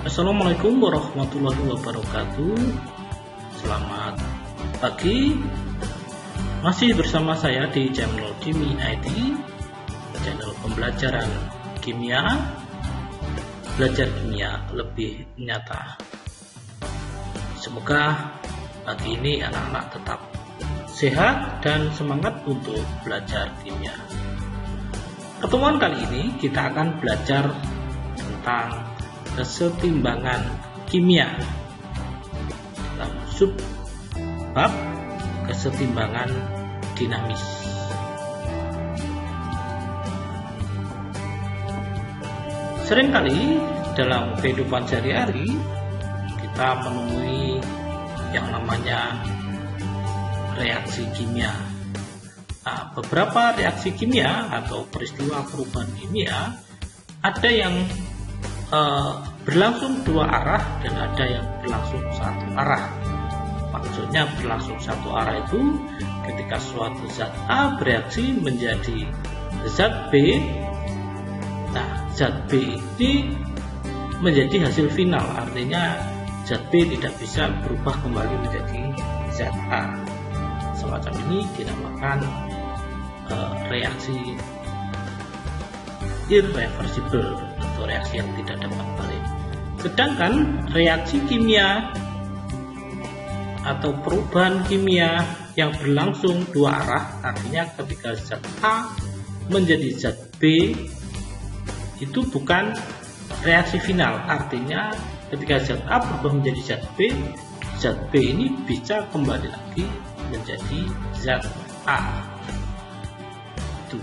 Assalamualaikum warahmatullahi wabarakatuh. Selamat pagi. Masih bersama saya di channel Kimi IT, channel pembelajaran kimia, belajar kimia lebih nyata. Semoga pagi ini anak-anak tetap sehat dan semangat untuk belajar kimia. Pertemuan kali ini kita akan belajar tentang kesetimbangan kimia dalam sub bab kesetimbangan dinamis. Seringkali dalam kehidupan sehari-hari kita menemui yang namanya reaksi kimia. Nah, beberapa reaksi kimia atau peristiwa perubahan kimia ada yang berlangsung dua arah dan ada yang berlangsung satu arah. Maksudnya berlangsung satu arah itu ketika suatu zat A bereaksi menjadi zat B. Nah, zat B ini menjadi hasil final, artinya zat B tidak bisa berubah kembali menjadi zat A. Semacam ini dinamakan reaksi irreversible atau reaksi yang tidak dapat balik. Sedangkan reaksi kimia atau perubahan kimia yang berlangsung dua arah, artinya ketika zat A menjadi zat B, itu bukan reaksi final. Artinya ketika zat A berubah menjadi zat B ini bisa kembali lagi menjadi zat A. Itu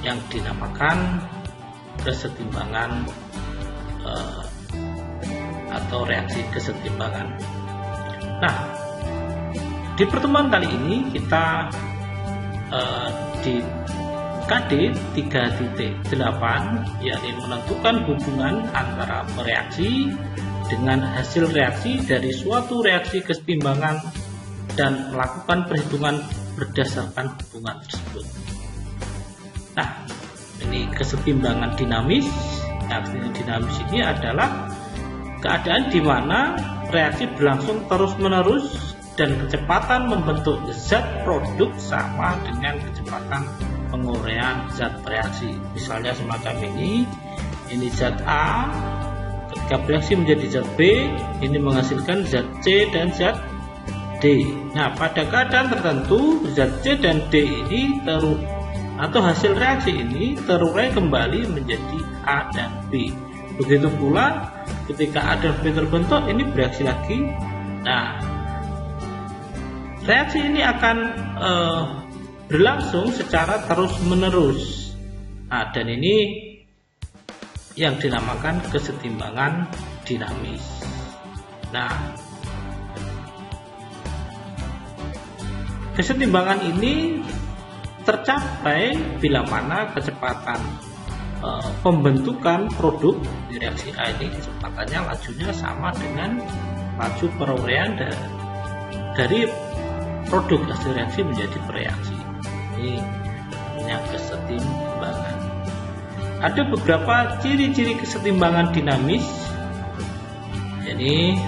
yang dinamakan kesetimbangan atau reaksi kesetimbangan. Nah, di pertemuan kali ini kita di KD 3.8 yakni menentukan hubungan antara reaksi dengan hasil reaksi dari suatu reaksi kesetimbangan dan melakukan perhitungan berdasarkan hubungan tersebut. Nah, ini kesetimbangan dinamis. Reaksi dinamis ini adalah keadaan di mana reaksi berlangsung terus-menerus dan kecepatan membentuk zat produk sama dengan kecepatan penguraian zat bereaksi. Misalnya semacam ini zat A ketika bereaksi menjadi zat B, ini menghasilkan zat C dan zat D. Nah, pada keadaan tertentu zat C dan D ini atau hasil reaksi ini terurai kembali menjadi A dan B. Begitu pula ketika A dan B terbentuk, ini bereaksi lagi. Nah, reaksi ini akan berlangsung secara terus-menerus. Nah, dan ini yang dinamakan kesetimbangan dinamis. Nah, kesetimbangan ini tercapai bila mana kecepatan pembentukan produk di reaksi A ini kecepatannya lajunya sama dengan laju peruraian dari produk hasil reaksi menjadi bereaksi. Ini namanya kesetimbangan. Ada beberapa ciri-ciri kesetimbangan dinamis. Jadi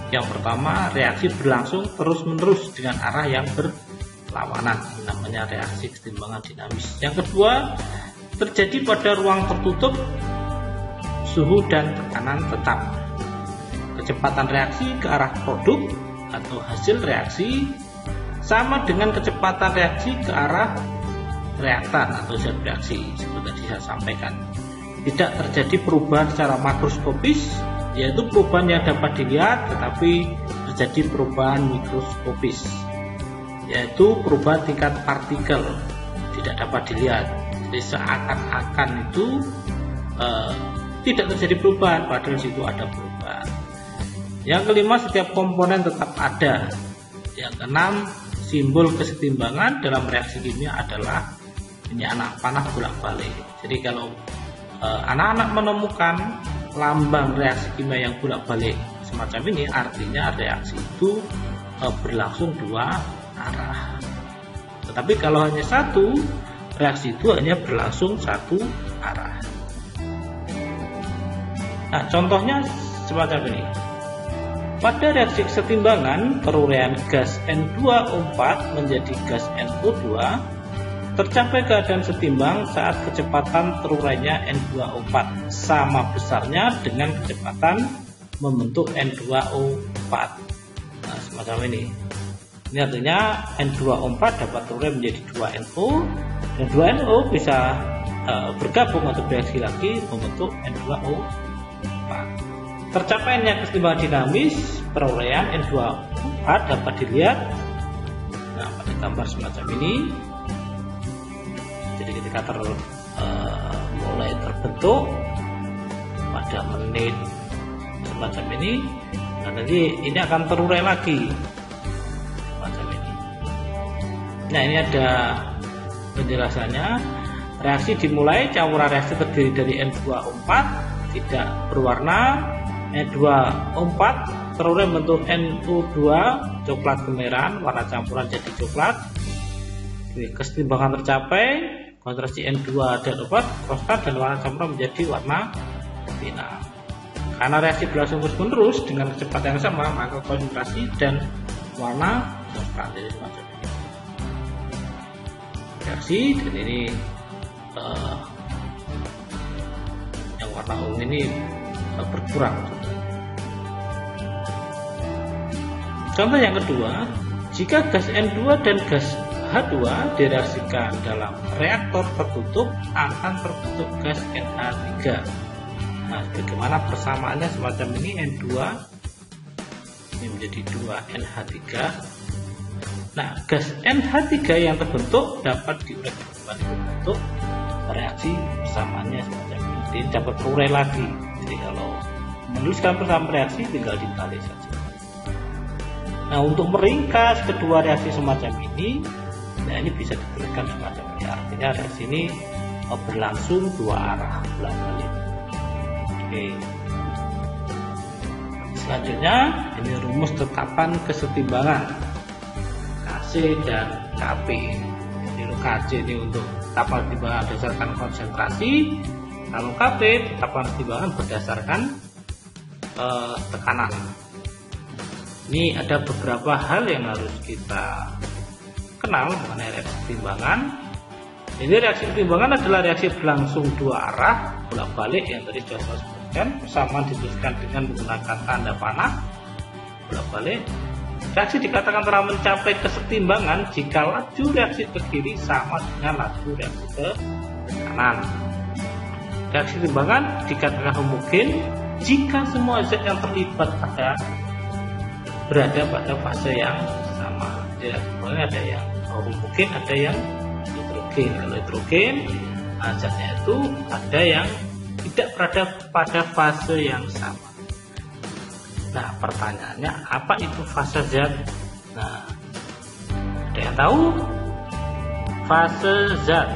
yang pertama, reaksi berlangsung terus-menerus dengan arah yang berlawanan, namanya reaksi kesetimbangan dinamis. Yang kedua, terjadi pada ruang tertutup, suhu dan tekanan tetap. Kecepatan reaksi ke arah produk atau hasil reaksi sama dengan kecepatan reaksi ke arah reaktan atau zat reaksi, seperti tadi saya sampaikan. Tidak terjadi perubahan secara makroskopis, yaitu perubahan yang dapat dilihat, tetapi terjadi perubahan mikroskopis, yaitu perubahan tingkat partikel tidak dapat dilihat. Jadi seakan-akan itu tidak terjadi perubahan, padahal situ ada perubahan. Yang kelima, setiap komponen tetap ada. Yang keenam, simbol kesetimbangan dalam reaksi kimia adalah ini anak panah bolak-balik. Jadi kalau anak-anak menemukan lambang reaksi kimia yang bolak-balik semacam ini, artinya reaksi itu berlangsung dua arah. Tetapi kalau hanya satu, reaksi itu hanya berlangsung satu arah. Nah, contohnya semacam ini. Pada reaksi kesetimbangan, peruraian gas N2O4 menjadi gas NO2 tercapai keadaan setimbang saat kecepatan terurainya N2O4 sama besarnya dengan kecepatan membentuk N2O4. Nah, semacam ini. Ini artinya N2O4 dapat terurai menjadi 2NO, dan 2NO bisa bergabung atau bereaksi lagi membentuk N2O4. Tercapainya kesetimbangan dinamis peruraian N2O4 dapat dilihat pada gambar semacam ini. Jadi ketika mulai terbentuk pada menit semacam ini, nah nanti ini akan terurai lagi semacam ini. Nah, ini ada penjelasannya. Reaksi dimulai, campuran reaksi terdiri dari N2O4 tidak berwarna, N2O4 terurai bentuk NO2 coklat kemerahan, warna campuran jadi coklat. Kesetimbangan tercapai, konsentrasi N2 dan O4 konstan dan warna campuran menjadi warna final. Karena reaksi berlangsung terus-menerus dengan kecepatan yang sama, maka konsentrasi dan warna konstan. Jadi semacam ini. Reaksi, dan ini yang warna ungu ini berkurang. Contoh yang kedua, jika gas N2 dan gas H2 direaksikan dalam reaktor tertutup akan terbentuk gas NH3. Nah, bagaimana persamaannya semacam ini? N2 ini menjadi 2NH3. Nah, gas NH3 yang terbentuk dapat diurai kembali untuk reaksi persamaannya semacam ini. Jadi dapat terurai lagi. Jadi kalau menuliskan persamaan reaksi tinggal dibalik saja. Nah, untuk meringkas kedua reaksi semacam ini, nah ini bisa dituliskan semacam ini. Artinya reaksi ini berlangsung dua arah bolak-balik. Oke. Selanjutnya ini rumus tetapan kesetimbangan KC dan KP. Jadi KC ini untuk tetapan kesetimbangan berdasarkan konsentrasi, kalau KP tetapan kesetimbangan berdasarkan tekanan. Ini ada beberapa hal yang harus kita kenal mengenai reaksi kesetimbangan. Jadi reaksi kesetimbangan adalah reaksi berlangsung dua arah bolak-balik yang tadi sudah saya sebutkan. Persamaan dituliskan dengan menggunakan tanda panah bolak-balik. Reaksi dikatakan telah mencapai kesetimbangan jika laju reaksi ke kiri sama dengan laju reaksi ke kanan. Reaksi kesetimbangan dikatakan homogen jika semua zat yang terlibat berada pada fase yang sama. Jadi ada yang homogen, ada yang heterogen. Kalau heterogen, zatnya itu ada yang tidak berada pada fase yang sama. Nah, pertanyaannya apa itu fase zat? Nah, ada yang tahu? Fase zat,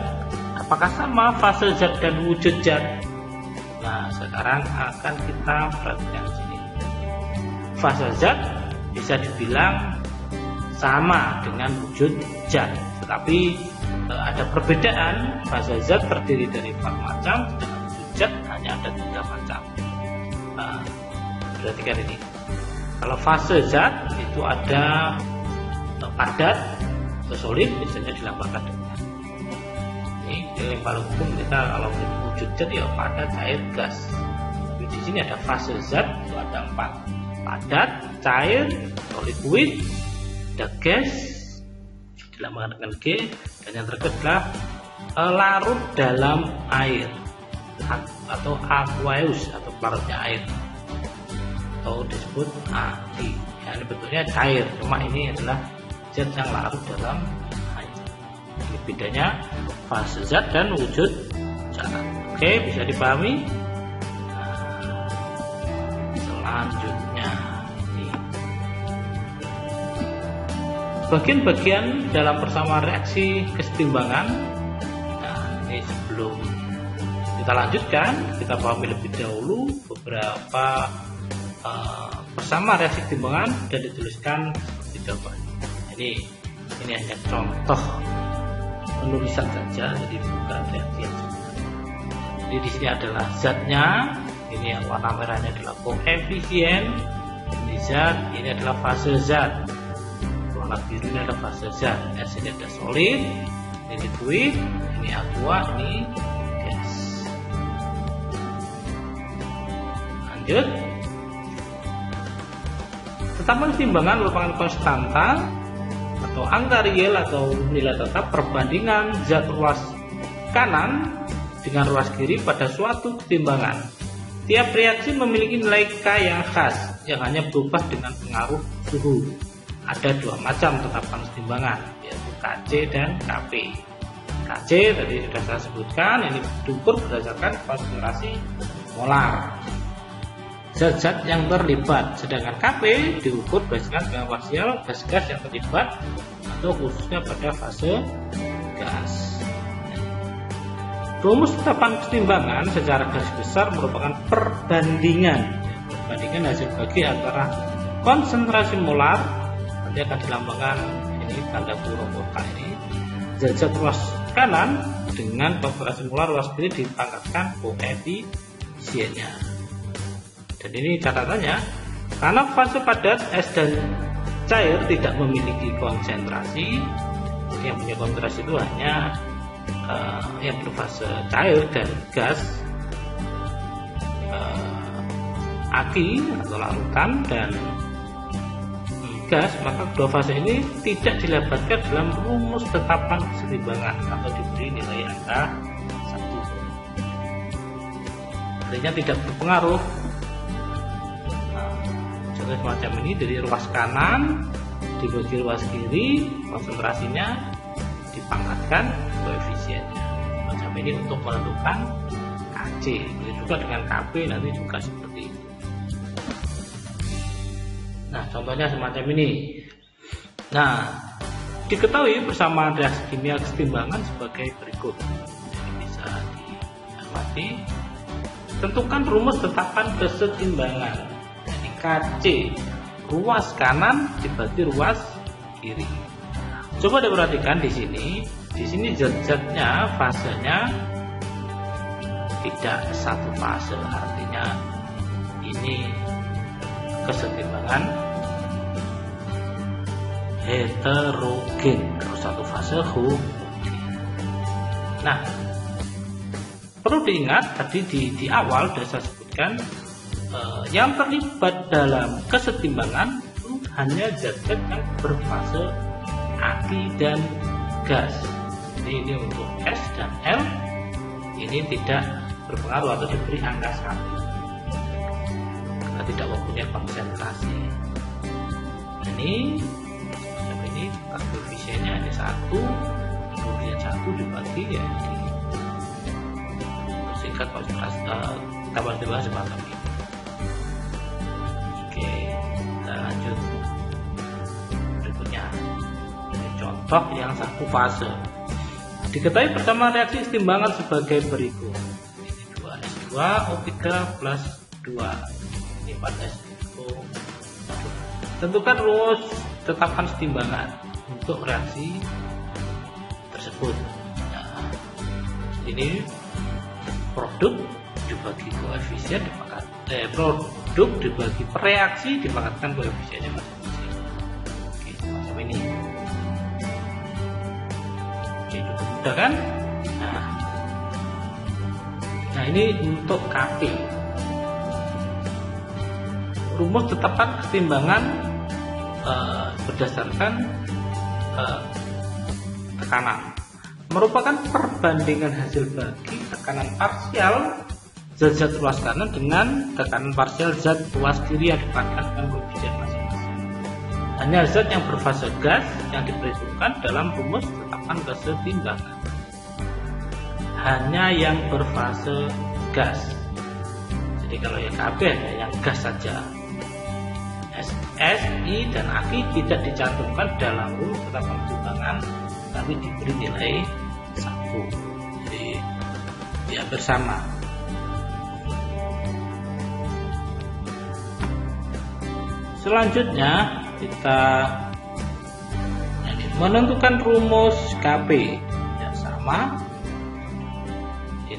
apakah sama fase zat dan wujud zat? Nah, sekarang akan kita perhatikan sini. Fase zat bisa dibilang sama dengan wujud zat, tetapi ada perbedaan. Fase zat terdiri dari 4 macam, dan wujud zat hanya ada 3 macam. Perhatikan ini. Kalau fase zat itu ada padat atau solid, biasanya dilambangkan dengan ini yang paling umum. Kita kalau wujud zat ya padat, cair, gas. Tapi di sini ada fase zat itu ada 4. Padat, cair, solid, liquid, ada gas dilambangkan dengan G, dan yang terakhir adalah larut dalam air atau aqueous atau larutnya air, atau disebut ATI. Ya, ini bentuknya cair, cuma ini adalah zat yang larut dalam air. Ini bedanya fase zat dan wujud zat. Oke, bisa dipahami? Selanjutnya bagian-bagian dalam persamaan reaksi kesetimbangan. Nah, ini sebelum kita lanjutkan, kita pahami lebih dahulu beberapa persamaan reaksi kesetimbangan dan dituliskan seperti berikut. Ini hanya contoh penulisan saja, jadi bukan reaksi yang sebenarnya. Jadi di sini adalah zatnya, Ini yang warna merahnya adalah koefisien, ini zat, ini adalah fase zat. Warna biru ini adalah fase zat. S ini ada solid, ini liquid, ini aqua, ini gas. Lanjut. Tetapan timbangan merupakan konstanta atau angka real atau nilai tetap perbandingan zat ruas kanan dengan ruas kiri pada suatu ketimbangan. Tiap reaksi memiliki nilai K yang khas yang hanya berubah dengan pengaruh suhu. Ada dua macam tetapan ketimbangan, yaitu Kc dan Kp. Kc tadi sudah saya sebutkan, ini diukur berdasarkan konsentrasi molar zat-zat yang terlibat, sedangkan Kp diukur berdasarkan dengan parsial gas-gas yang terlibat atau khususnya pada fase gas. Rumus tetapan ketimbangan secara garis besar merupakan perbandingan hasil bagi antara konsentrasi molar, nanti akan dilambangkan ini tanda kurung kotak ini, zat-zat ruas kanan dengan konsentrasi molar ruas kiri dipangkatkan koefisiennya. Dan ini catatannya, karena fase padat es dan cair tidak memiliki konsentrasi, yang punya konsentrasi itu hanya yang berfase cair dan gas, aki atau larutan dan gas, maka kedua fase ini tidak dilebatkan dalam rumus tetapan kesetimbangan atau diberi nilai angka 1. Artinya tidak berpengaruh. Semacam ini dari ruas kanan dibagi ruas kiri, konsentrasinya dipangkatkan koefisiennya. Macam ini untuk menentukan Kc. Begitu juga dengan Kp nanti juga seperti itu. Nah, contohnya semacam ini. Nah, diketahui bersama reaksi kimia kesetimbangan sebagai berikut. Jadi bisa diamati. Tentukan rumus tetapan kesetimbangan. Kc ruas kanan dibagi ruas kiri. Coba diperhatikan di sini zat-zatnya fasenya tidak satu fase, artinya ini kesetimbangan heterogen, kalau satu fase homogen. Nah, perlu diingat tadi di awal sudah saya sebutkan, yang terlibat dalam kesetimbangan itu hanya zat-zat yang berfase aki dan gas. Jadi ini untuk S dan L ini tidak berpengaruh atau diberi angka 1 karena tidak mempunyai konsentrasi. Ini koefisiennya ini 1, kemudian 1 dibagi ya di singkat konsentrasi kita bahas semacam ini. Kita lanjut berikutnya. Contoh yang satu fase. Diketahui pertama reaksi kesetimbangan sebagai berikut. Ini 2S2 O3 plus 2. Ini 4SO. Tentukan rumus tetapkan kesetimbangan untuk reaksi tersebut. Nah, ini produk dibagi koefisien produk dibagi per reaksi dipangkatkan koefisiennya masing-masing. Oke, semacam ini. Oke, cukup mudah kan? Nah ini untuk Kp. Rumus tetapkan kesetimbangan berdasarkan tekanan merupakan perbandingan hasil bagi tekanan parsial zat-zat ruas kanan dengan tekanan parsial zat ruas kiri yang dipangkatkan dengan koefisien masing-masing. Hanya zat yang berfase gas yang diperhitungkan dalam rumus tetapan kesetimbangan. Hanya yang berfase gas. Jadi kalau yang Kp hanya yang gas saja. Si dan Aki tidak dicantumkan dalam rumus tetapan kesetimbangan, tapi diberi nilai 1. Jadi ya bersama. Selanjutnya kita menentukan rumus Kp. Ya, sama.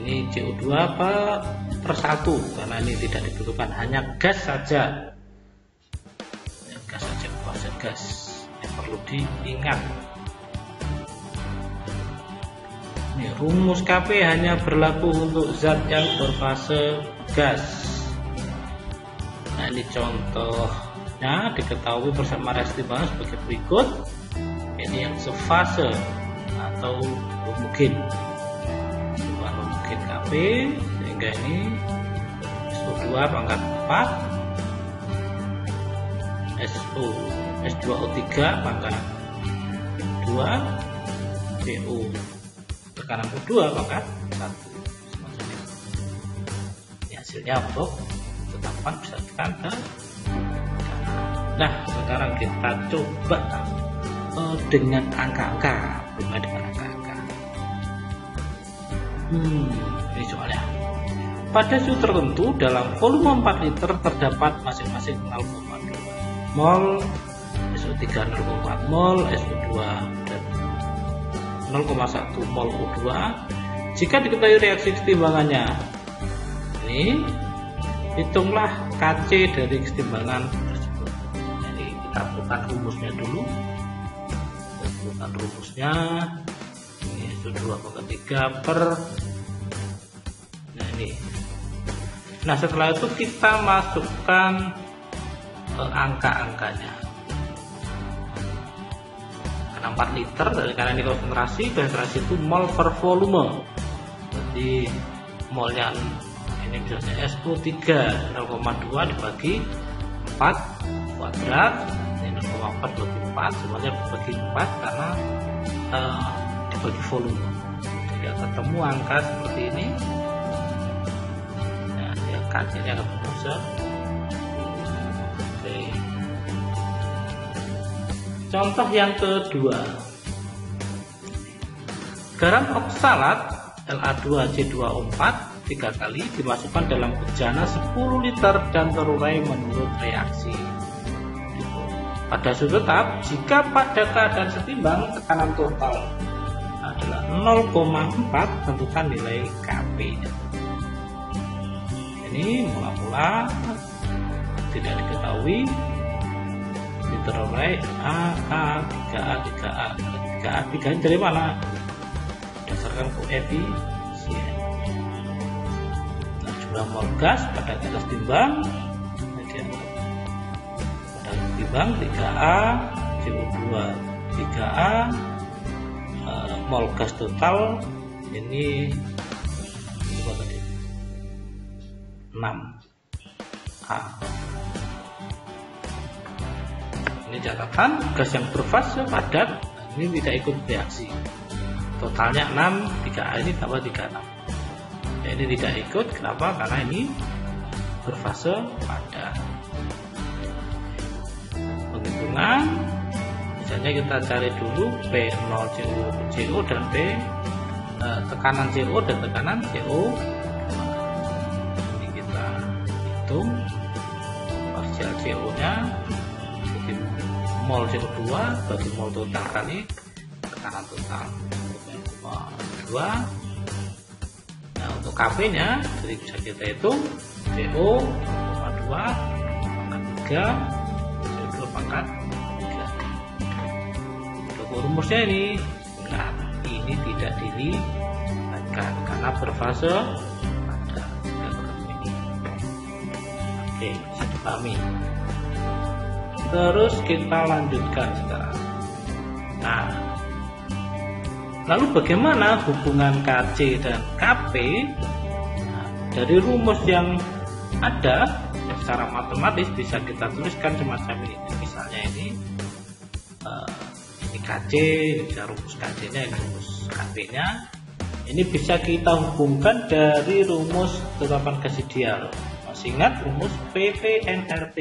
ini CO2 per 1 karena ini tidak dibutuhkan, hanya gas saja. Gas saja, fase gas yang perlu diingat. Ini rumus Kp hanya berlaku untuk zat yang berfase gas. Nah, ini contohnya diketahui bersama reaksi timbangan sebagai berikut. Ini yang sefase atau homogen, Kp, sehingga ini SO2 pangkat 4, S2O3 pangkat 2, CO tekanan kedua pangkat 1. Ini hasilnya untuk tetapkan bisa tekan. Nah, sekarang kita coba dengan angka-angka, bermain dengan angka-angka. Ini soalnya. Pada suhu tertentu dalam volume 4 liter terdapat masing-masing 0,2 mol SO3, 0,4 mol SO2 dan 0,1 mol O2. Jika diketahui reaksi kesetimbangannya, ini hitunglah Kc dari kesetimbangan tersebut. Jadi kita bukan rumusnya dulu. Bukan rumusnya. Ini SO2,3 per. Nah ini. Nah setelah itu kita masukkan angka-angkanya. Karena 4 liter, karena ini konsentrasi itu mol per volume. Jadi molnya ini misalnya SO3 0,2 dibagi 4 kuadrat, ini 0,4 bagi 4, semuanya dibagi 4 karena dibagi volume. Jika ketemu angka seperti ini, nah ya ini akan berusaha. Oke. Contoh yang kedua, garam oksalat La2C2O4 3 kali dimasukkan dalam bejana 10 liter dan terurai menurut reaksi. Pada suhu tetap, jika pada keadaan setimbang tekanan total adalah 0,4, tentukan nilai Kp. Ini mula-mula tidak diketahui, diterurai A, 3A, 3 dari mana? Berdasarkan koefisien. Nah, jumlah mol gas pada garis timbang, pada timbang 3A, CO2 3A, mol gas total ini berapa tadi? 6A. Ini catatan, gas yang berfase padat ini tidak ikut reaksi. Totalnya 6, 3A ini tambah 36. Ya, ini tidak ikut, kenapa? Karena ini berfase padat. Penghitungan, misalnya kita cari dulu P0 CO dan P tekanan CO dan tekanan CO. Ini kita hitung partial CO nya, jadi mol CO2 bagi mol total kali tekanan total 2. Nah untuk Kp nya jadi bisa kita hitung CO 0,2 pangkat 3, CO2 pangkat 3. Untuk rumusnya ini, nah ini tidak dilibatkan karena berfase pada ini. Oke, bisa dipahami. Terus kita lanjutkan sekarang. Nah, lalu bagaimana hubungan Kc dan Kp? Nah, dari rumus yang ada secara matematis bisa kita tuliskan semacam ini. Misalnya ini Kc, ini bisa rumus Kc nya, ini rumus Kp nya. Ini bisa kita hubungkan dari rumus tetapan gas ideal. Masih ingat rumus PV-nRT?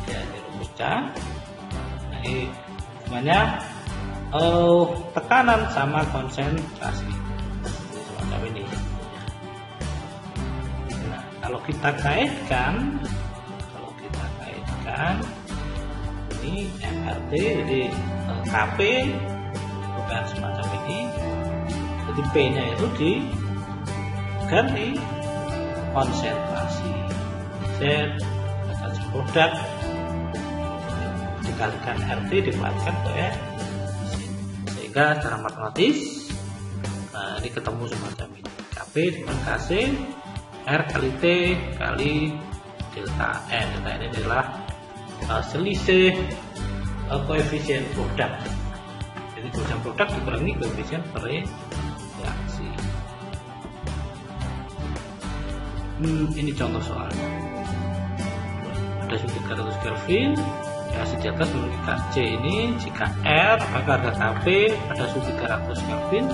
Ya, ini rumusnya. Ini hubungannya tekanan sama konsentrasi, semacam ini. Nah, kalau kita kaitkan ini nRT, jadi Kp bukan semacam ini, jadi P nya itu ganti konsentrasi Z produk dikalikan RT dikalikan koefisien, sehingga secara matematis ini ketemu semacam ini, KP dengan KC R kali T kali delta N. Delta N adalah selisih koefisien produk. Jadi koefisien produk dikurangi koefisien reaksi. Ini contoh soalnya. Ada suhu 300 Kelvin, reaksi di atas memiliki C ini. Jika R maka harga KP pada suhu 300 Kelvin.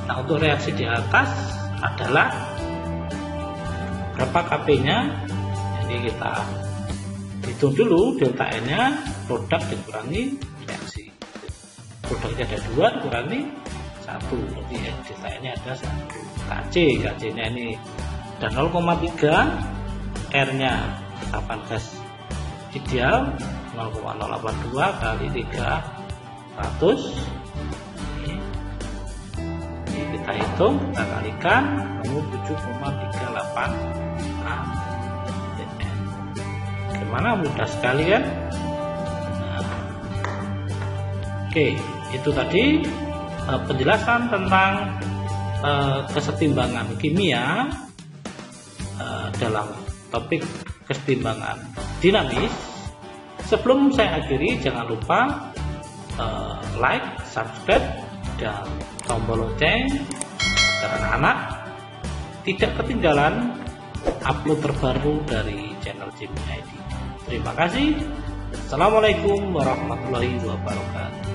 Nah, untuk reaksi di atas adalah berapa KP-nya? Jadi kita hitung dulu delta N-nya, produk dikurangi reaksi. Produknya ada 2 dikurangi 1, jadi delta N-nya ada 1. KC-nya ini ada 0,3, R-nya resapan gas ideal 0,082 kali 300. Kita hitung, kita kalikan, kamu 7,38 ATN. Gimana, mudah sekali kan? Oke, itu tadi penjelasan tentang kesetimbangan kimia dalam topik kesetimbangan dinamis. Sebelum saya akhiri, jangan lupa like, subscribe, dan tombol lonceng agar anak-anak tidak ketinggalan upload terbaru dari channel Jimmy ID. Terima kasih. Assalamualaikum warahmatullahi wabarakatuh.